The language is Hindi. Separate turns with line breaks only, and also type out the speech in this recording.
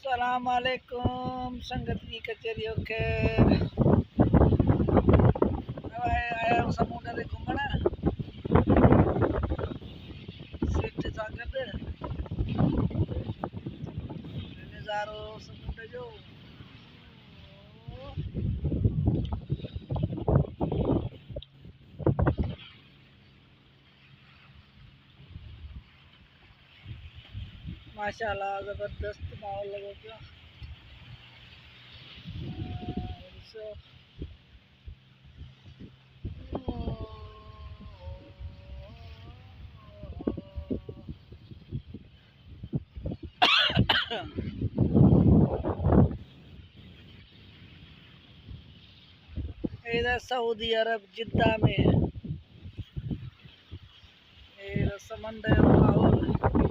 सलाम अलैकुम संगत की कचेरी खैर आया समुद्र दे घूमना सिट सागत नज़ारो समुद्र जो माशाल्लाह ज़बरदस्त माहौल लगे पियो। इधर सऊदी अरब जिद्दा में समंदर माहौल